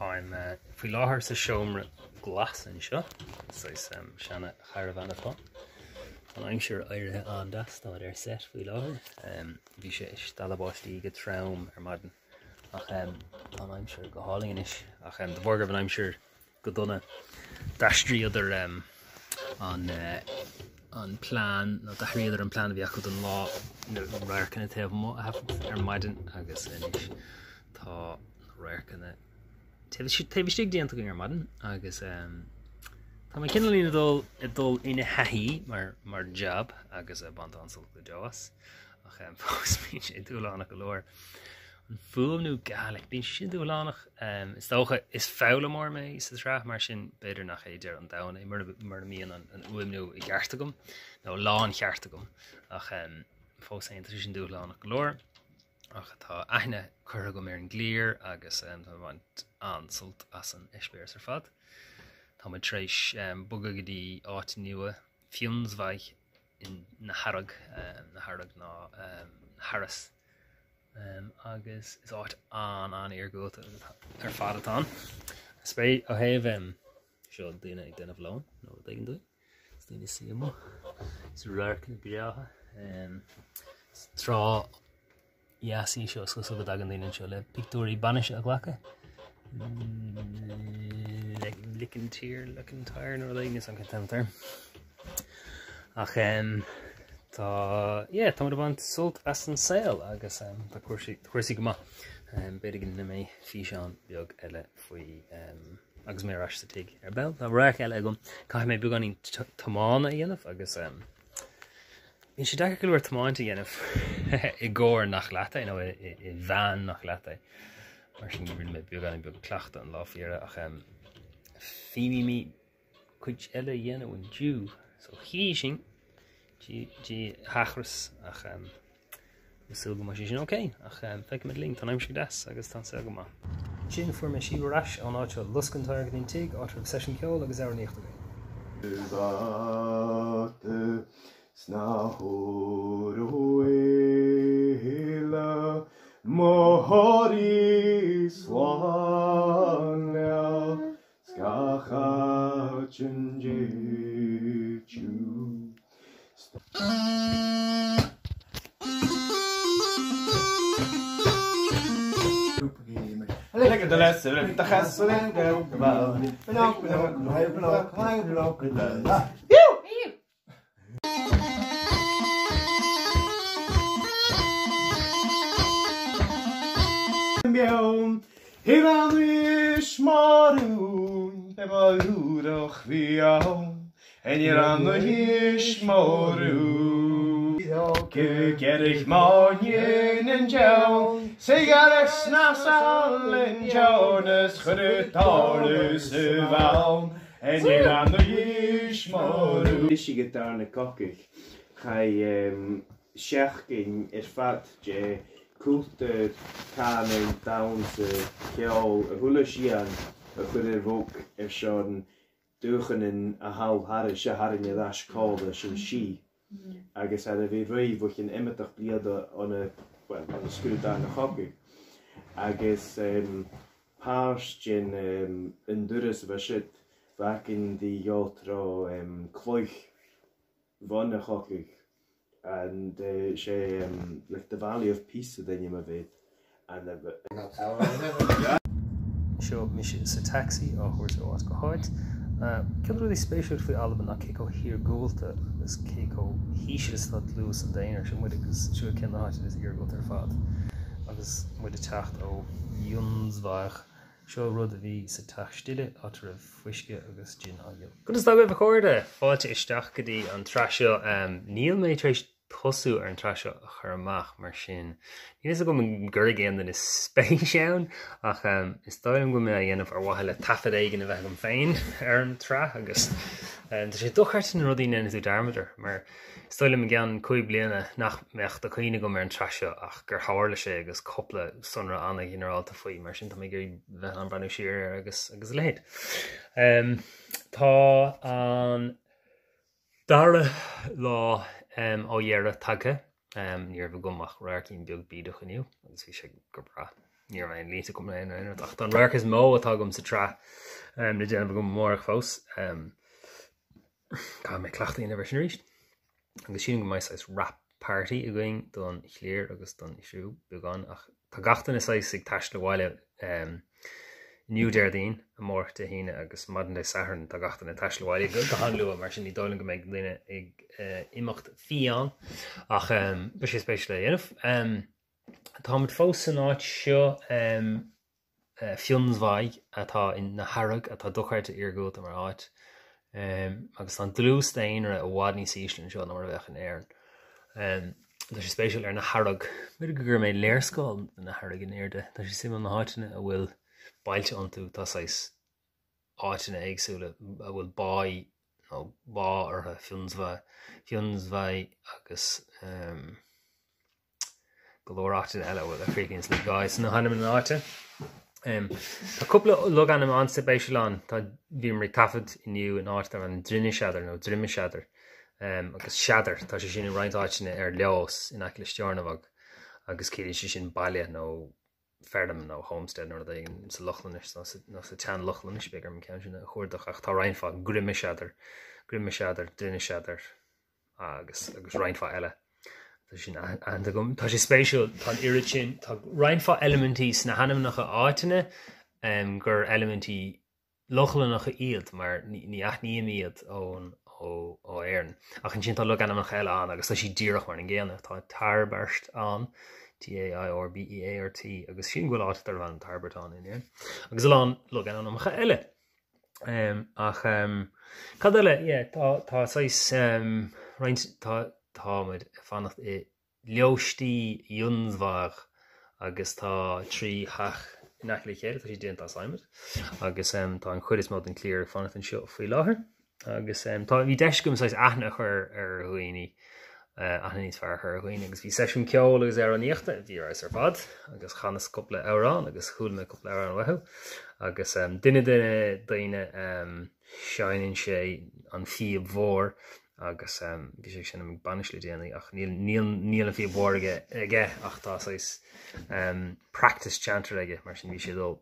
I'm fi láthir sa seomra glas in seo. So seanna charavan atá. And I'm sure Deireadh an das tá set fi láthir. Bhí sé istála báistí go traum maidin. Ach and I'm sure go háling inis. Ach the burger and I'm sure go donna dastrí other on plan no dastrí other an plan bhí acu don lá rair canna taobh mo maidin agus inis tá rair canna taobh stig díanta go maidin agus tá mai cinna lína dul ina haí mar job agus bant ansal go deas ach fós bhí sé dúlánach go leir an fuamhnú gaach bín sin dúlánach is dócha is fála mór mé is rá mar sin beidir nach éidir an dana mar míon an uaimnú I gcearta gom nó lán chearta gom ach fós é sin dúlánach go leir ach tá aithne chur go mé an glír agus tá bhaint ansalt as an ispéir ar fad. Tá me tréis buga go dtí áit nua fiúnsmhaith in na harag ná Harris agus is áit an ar góta ar fad atá. Spé ó thaobh seo duine ag denmh lán nó d éigen dú. Is duine siamó. Is rair cin breatha. Trá Iasí seo go sugad agan daoine seo le pictúirí banis a ghlacha. Licking tire nó léine is an contempt ach tá mar bhaint sult as an saoil agus tá cuasaí go maith beidir gin na mé fí seán beag eile faoi agus mé ras tig ar bell tá raach eile gom cai mé beag aní tomána dhéanamh agus bhín sé deacha go leir tomáinte dhéanamh I gcóir nach leata nó I bhean nach leata mar sin bhíonn mé beag aní beag cleachta an láfíre ach fíní mí cuid eile dhéanamh an dú so hí sin dí hachras ach sul go mar sin oké ach feic mé link tá aimim si das agus tá sa go má. Sin fuair mé si ras an áiteo luscantáir go tig átar session ceol agus ar níochta go. Snahor huela mohori swanel skacha chenjechu. Lekker de les, lekker de gas, lekker de bal. Hier aan is maroon, de maroerig viaal. En hier aan is maroon. Kerig maanjen en jou. Sigarecht s'nachts al en Jonas gerut alles wel. En hier aan is maroon. Is je gitaar ne kokkig. Ga je shechking is vat je. Cúlta cánaí damsa ceol a thula sían a chur bhóg seán dúchanan a háil se haranne leis cála sin si agus a bhí roiomh bhuachin imimeach bliada an scrúdá na chocu agus páirt sin an duras bheit siad bhacin dí dheoltrá cloich bhain na chocu and like the Valley of Peace then you may and show me it's a taxi or horse or what's going can really special for all of them not Keiko here gold to this Keiko he should have loose and Danish and with it because sure can not is ear go their father agus with the tacht o Junsvach show rud vi sa tacht stille otter of fiske agus gin agil. Good as that we recorded fáilte isteach go dtí an traseo níl mé tréis tosú ar an traseo a chur amach mar sin. Ní is go an gurgéan den is spéis ann ach is dáim go mé a dhéanamh ar bhaile taifeadta a bheith an féin ar an tra agus tá sé dochart an rudí na tú darmadidir mar stoile me gan cuid bliana nach mecht a chuoine go mar an traseo ach gur háirla sé agus coppla sunra anna generalta faoi mar sin tá mé gur bheith an breanú siar agus léid. Tá an dara lá ó dhearra tagtha níor bh gomach rair cín beag bíad chuniuú agus bhí sé go bra níor mé líta go mé ach don roiir is mó atá gom sa tra na déanamh go mór fós cá mé clachtaí na bhar ríist agus sin go mai rap party a going don chléir agus don isisiú beagán ach tá gachtain is ag taiist le bháile New Deireadh a mórta híine agus madan é saharn tá gachtain na taiist le bháile go hanlú mar sin ní dólan go méid líine ag imacht fián ach ba sé spéisiúla dhéanamh tá mud fós san áit seo fionsmhaid atá in na harrag atá dochairt ar gúta mar áit agus an dlús daoine a bhád ní síslan seo na mar bheith an éireann tá sé spéisiúil ar na harrag mid go gur méid léirscáil na harrag in éirde tá sé sim an na háiteine a bhfuil bailte an tú tá áiteine éagsúla a bhfuil bá artha fionsmhaid agus golórátain eile bhfuil a chrícinn le gáis na hanam na áite tá cúpla lug anam an sa béisiúil tá bhíom rí tafad inniu in áit ar an drinne seadar nó drimme seadar agus seadar tá sé sin roiint áiteine ar leos in aice le stearnamhag agus céidir sé sin baile nó ferdam nó homestead nó sa lochlannis nó sa tean lochlannis beag ar cean sin a chuirdach ach tá reinfá grimme seadar drinne seadar agus reinfá eile tá sé spéisiúil tá irid sin tá reinfá elementí sna hanamnacha áiteine gur elementí lochlannacha iad mar ní aithníam iad ó éireann ach an sin tá lu anamnacha eile an agus tá sí díreach mar an ggéanana tá tarbarst an TAIRBEART agus sin bhfuil áit ar bhain tarbertán in éan agus an lu anamnacha eile ach cad eile tá roint táid fannacht i leostí ionsmhaach agus tá trí hach in aice le chéile tá sí déanta assignment agus tá an chuid is mód an cléir fannacht an seo faoi láthair agus tá bhí deiscum aithne chur ar chuoine aithne níos fear chur chuoine agus bhí seisiún ceol agus ar an íochta bhí ar fad agus chanas coppla árán agus chuúilme coppla árán wethú agus duine seaann sé an fiab mhór agus bhí sé sin ag banis le déanaí ach níl an fiab mhór aige ach tá practice chanter aige mar sin bhí sé dul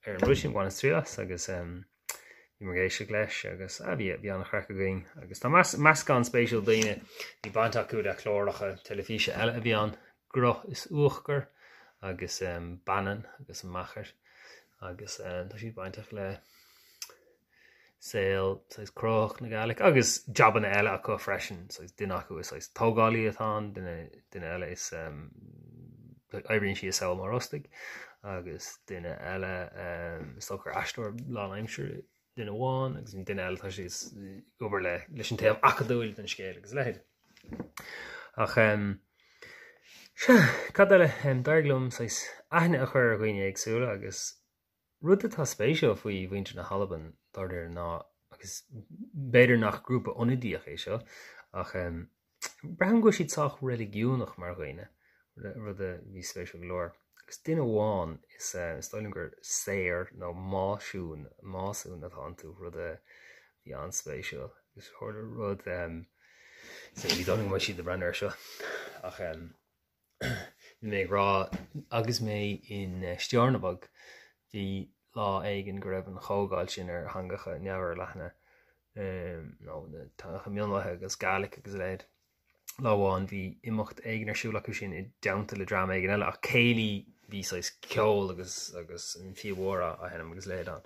ar an ruisiim bhain trías agus bhí mar géise leis agus bhí an chreacha going agus tá meas gan spéisiúil daoine bhí baint acu a chlóracha telefíse eile a bhí an groch is uachgur agus banan agus an machar agus tá sí baintach le saoil croch na gaelic agus jobban eile acu freisin duine acu is tógálaí atá duine eile is éiríonn si saoil mar ostig agus duine eile stochar Aistir lá aimseir duine bháin agus duine eile tá sí uair leis an taobh acadúil den scéal agus leid ach cad eile dairglumm aithne a chur chuoine agsúla agus rud atá spéisiúil faoi bhainte na Halaban dar ná agus beidir nach grúpa onidíach é seo ach brehan go siad sách religiúnach mar chuoine rud a bhí spéisiúil glór agus duine bháin is stoilm gur séir nó másún atá tú rud a bhí an spéisiúil agus chuir rud bhí dáing mai siad de brenn seo ach mé rá agus mé in Stearnabhag hí lá éigen go raibh an chógáil sin ar hangacha neabhar lethna nó tácha mionlathe agus gaelic agus léid láháin bhí imacht éigen ar siúla acu sin i deanta le drama éigen eile ach céilí bhí ceol agus an fiomhóra a henam agus léad an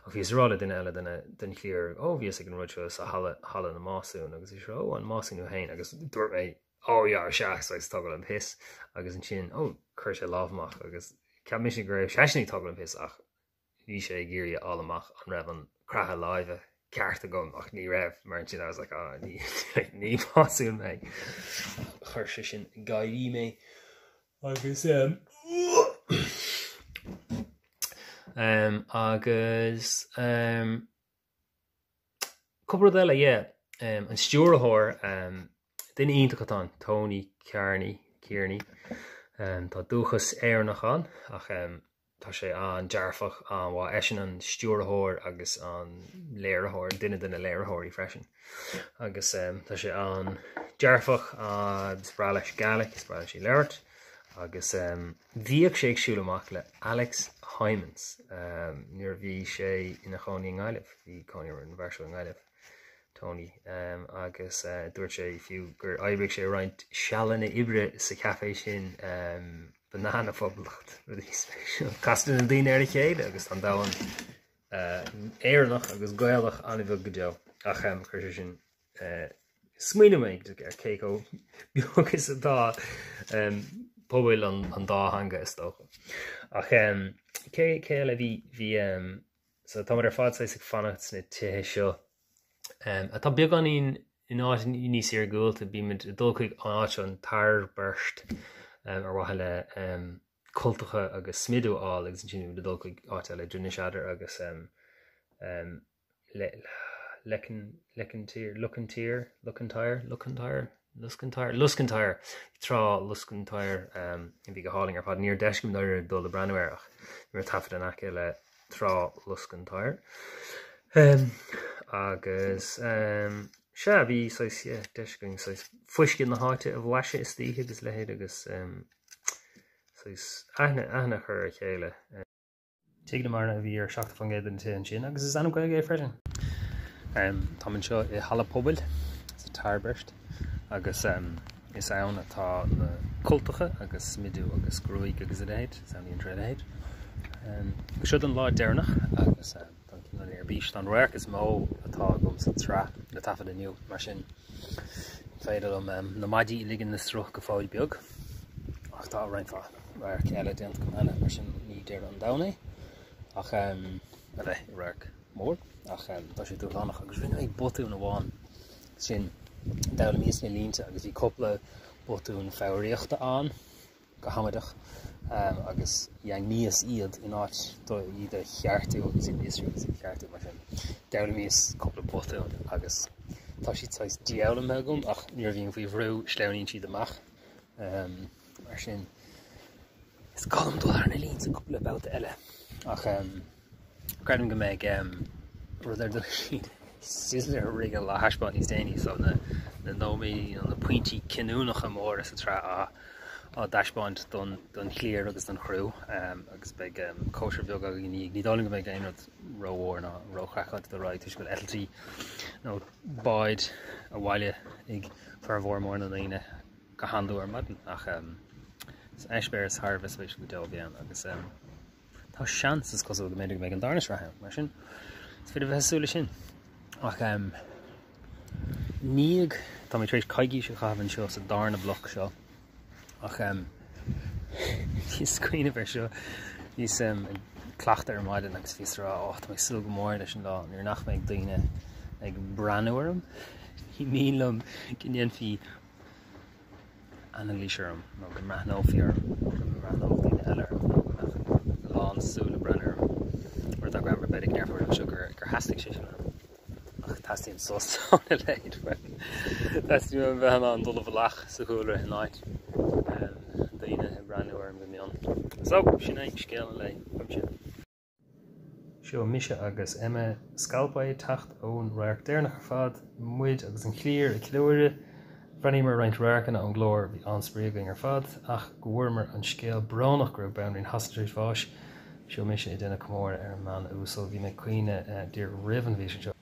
ach bhís rála duine eile den chlíor bhíos ag an ruidse sa hala na másún agus is an másúnú hain agus dúirt mé áhear seach tugad an piss agus an sin chuir sé lábhamach agus ceap mis sin gur raibh seisnig tugad an piss ach bhí sé géirí allamach an raibh an cratha láimhe ceart a gom ach ní raibh mar an sin I was like ní másún mé chuir sé sin gairí mé agus agus cupra eile an stúrathóir duine ionta atá Tony Kearney tá dúchas éarnachán ach tá sé an dearfach an bhá eisin an stúrathóir agus an léirethóir duine léirethóirí freisin agus tá sé an dearfach an spráil leis gaelic spráil sí leirt agus bhíoh sé agsúil amach le Alex Hymans nuair bhí sé ina chánaí an Ghaillimh, bhí cánaí an bharsú an Ghaillimh Tony agus dúirt sé fiú gur aibigh sé roiint sealanna ibre sa cafe sin banana phoblacht castan an daoine ar a chéad agus an dáhan éarnach agus gaelach anna bhfuil go deo ach chuir sin smuoine méid ar céó beaggus atá pobl an dá hanga is tócha ach cé le bhí so tá mar ar fád sa fannacht sna tithe seo atá beag an in áit níos ar gúilta bí mid dul chuig áit an tar burst ar bhaithe le cultacha agus smidú áil agus sin dul chuig áit le dúine seadar agus Luscantyre trá Luscantyre in bhí go háling ar fad níor deiscim nuair dul le breanúach nuair taifeadta an aice le trá Luscantyre agus se bhí deiscing fuiscin na háite a bhhaise is títhe agus lehéad agus aithne chur a chéile tuigh na marna bhí ar seachta fan géad an sin agus is anam go é freisin tá man seo i hala pobl sa tarburst agus is ann atá na cultacha agus smidú agus grúig agus a dhéid saníon tréad go siúd an lá dearnach agus ar bís an roiach is mó atá gom sa trá le taifeadta aniu mar sin féidir na maidí ligan na struch go fáil beag ach tá reinfá roiach eile déant go hena mar sin ní déir an dana ach roiach mór ach tá sé dúlánach agus rinne ag botú na bháin sin dala míos na línta agus bhí coppla botún fáiríochta an go hamaidach agus dheang níos iad in áit iad a cheartú agus i bíosú agus i cheartú mar sin dala míos coppla botún agus tá siad sais diaula me gom ach níor bhíon faoi bhrú sleamhníonn siad amach mar sin is galam dul ar na línta coppla bouta eile ach Gradam go méid rud ar dul siad sizzler rig le haisbáin níos déine so na nóí an na pointí cinúnach am mór is a tra á dashbáint don chléir agus don chrú agus beag cóisiir beag a ní dáling go méid éonrad róhór ná róchrachaid do ráid tuis go etaltí nó báid a bhaile ag fear mór na daine go handú ar madan ach eisbeir is tharbh bheis go deo bhéan agus tá seans is cosú go méidir méid an darnas rathe mar sin is féidir bheithsúla sin ach níag tá mé trééis caiigí se chahann seo sa darna Bloc seo ach ní scuoine bhar seo níos clachta ar maidin agus fís rá áit mé sú go mór leis an lá nuair nach méid daoine ag breanúarm í mílam gnéan fi analísearm nó go mbreathnófaí go mbreathnófaí daoine eile lán súla brenner mar tá gra beidir nearfar seo gur hastigh sé sin ach tastíon sósána leid tastíú an bheitna an dul bhlach sa thuúla in áit daoine breanúarm go mion so sin é scéal le seo mise agus Emma scalpaid tacht ón roiach déarnach ar fad muid agus an chléir a clúire brenn mar roinnt roiachana an glór bhí anspríogaing ar fad ach go bhfuair an scéal bránach gur boundarín hasatrééis bháis seo mise i duna cummór ar man úsal bhí me cuioine dtír rihan bhí seo